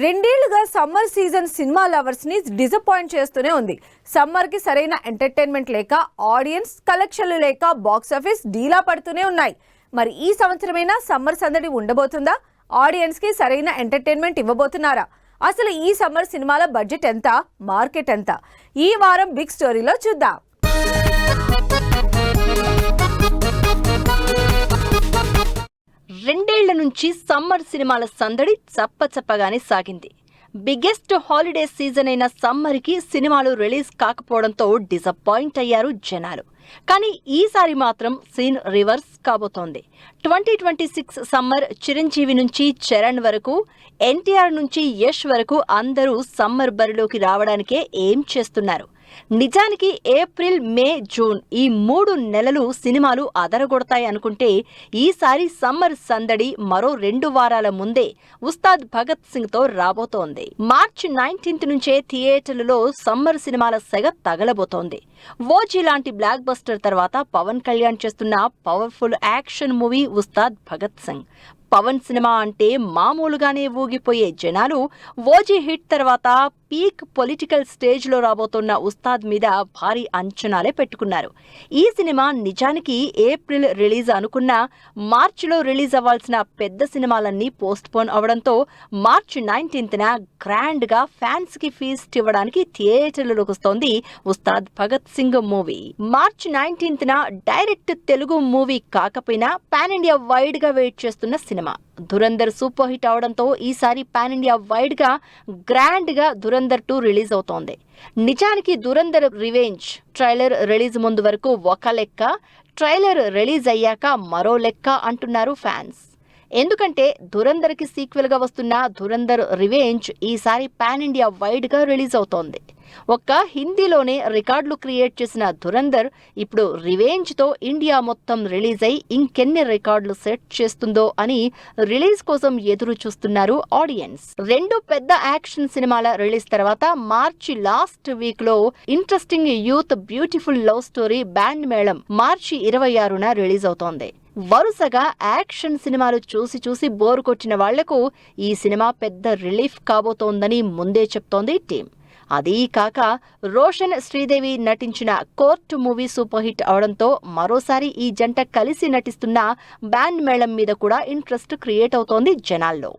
రెండేళ్లుగా summer season cinema lovers ని disappoint చేస్తూనే ఉంది. సమ్మర్ కి సరైన ఎంటర్టైన్మెంట్ లేక, ఆడియన్స్ కలెక్షన్లు లేక బాక్స్ ఆఫీస్ డీలా పడుతూనే ఉన్నాయి. మరి ఈ సంవత్సరమైనా సమ్మర్ సందడి ఉండబోతుందా? ఆడియన్స్ కి సరైన ఎంటర్టైన్మెంట్ ఇవ్వబోతున్నారా? అసలు ఈ సమ్మర్ సినిమాల బడ్జెట్ ఎంత, మార్కెట్ ఎంత? ఈ వారం బిగ్ స్టోరీలో చూద్దాం. రెండేళ్ల నుంచి సమ్మర్ సినిమాల సందడి చప్పచప్పగానే సాగింది. బిగ్గెస్ట్ హాలిడే సీజన్ అయిన సమ్మర్కి సినిమాలు రిలీజ్ కాకపోవడంతో డిసప్పాయింట్ అయ్యారు జనాలు. కానీ ఈసారి మాత్రం సీన్ రివర్స్ కాబోతోంది. 2026 సమ్మర్ చిరంజీవి నుంచి చరణ్ వరకు, ఎన్టీఆర్ నుంచి యష్ వరకు అందరూ సమ్మర్ బరిలోకి రావడానికే ఏం చేస్తున్నారు. నిజానికి ఏప్రిల్, మే, జూన్ ఈ 3 నెలలు సినిమాలు అదరగొడతాయి అనుకుంటే ఈసారి సమ్మర్ సందడి మరో 2 వారాల ముందే ఉస్తాద్ భగత్ సింగ్ తో రాబోతోంది. మార్చి 19 నుంచే థియేటర్లలో సమ్మర్ సినిమాల సెగ తగలబోతోంది. ఓజీ లాంటి బ్లాక్ బస్టర్ తర్వాత పవన్ కళ్యాణ్ చేస్తున్న powerful action movie Ustaad Bhagat Singh. Pawan సినిమా అంటే మామూలుగానే ఊగిపోయే జనాలు ఓజీ హిట్ తర్వాత పీక్ పొలిటికల్ స్టేజ్లో రాబోతున్న ఉస్తాద్ మీద భారీ అంచనాలే పెట్టుకున్నారు. ఈ సినిమా నిజానికి ఏప్రిల్ రిలీజ్ అనుకున్నా మార్చిలో రిలీజ్ అవ్వాల్సిన పెద్ద సినిమాలన్నీ పోస్ట్ పోన్ అవడంతో మార్చి 19న గ్రాండ్గా ఫ్యాన్స్కి ఫీస్ట్ ఇవ్వడానికి థియేటర్లలోకి వస్తోంది ఉస్తాద్ భగత్ సింగ్ మూవీ. మార్చి 19న డైరెక్ట్ తెలుగు మూవీ కాకపోయినా పాన్ ఇండియా వైడ్ గా వెయిట్ చేస్తున్న సినిమా ధురంధర్ సూపర్ హిట్ అవడంతో ఈసారి పాన్ ఇండియా వైడ్ గా గ్రాండ్ గా ధురంధర్ 2 రిలీజ్ అవుతోంది. నిజానికి ధురంధర్ రివెంజ్ ట్రైలర్ రిలీజ్ ముందు వరకు ఒక లెక్క, ట్రైలర్ రిలీజ్ అయ్యాక మరో లెక్క అంటున్నారు ఫ్యాన్స్. ఎందుకంటే ధురంధర్ కి సీక్వెల్ గా వస్తున్న ధురంధర్ రివెంజ్ ఈసారి పాన్ ఇండియా వైడ్ గా రిలీజ్ అవుతోంది. ఒక్క హిందీలోనే రికార్డులు క్రియేట్ చేసిన ధురంధర్ ఇప్పుడు రివెంజ్ తో ఇండియా మొత్తం రిలీజ్ అయి ఇంకెన్ని రికార్డులు సెట్ చేస్తుందో అని రిలీజ్ కోసం ఎదురు చూస్తున్నారు ఆడియన్స్. 2 పెద్ద యాక్షన్ సినిమాల రిలీజ్ తర్వాత మార్చి లాస్ట్ వీక్ లో interesting youth beautiful love story band Melam March 26న release అవుతోంది. వరుసగా యాక్షన్ సినిమాలు చూసి బోర్ కొట్టిన వాళ్లకు ఈ సినిమా పెద్ద రిలీఫ్ కాబోతోందని ముందే చెప్తోంది టీం. అదీ కాక రోషన్, శ్రీదేవి నటించిన కోర్టు మూవీ సూపర్ హిట్ అవడంతో మరోసారి ఈ జంట కలిసి నటిస్తున్న బ్యాండ్ మేళం మీద కూడా ఇంట్రెస్ట్ క్రియేట్ అవుతోంది జనాల్లో.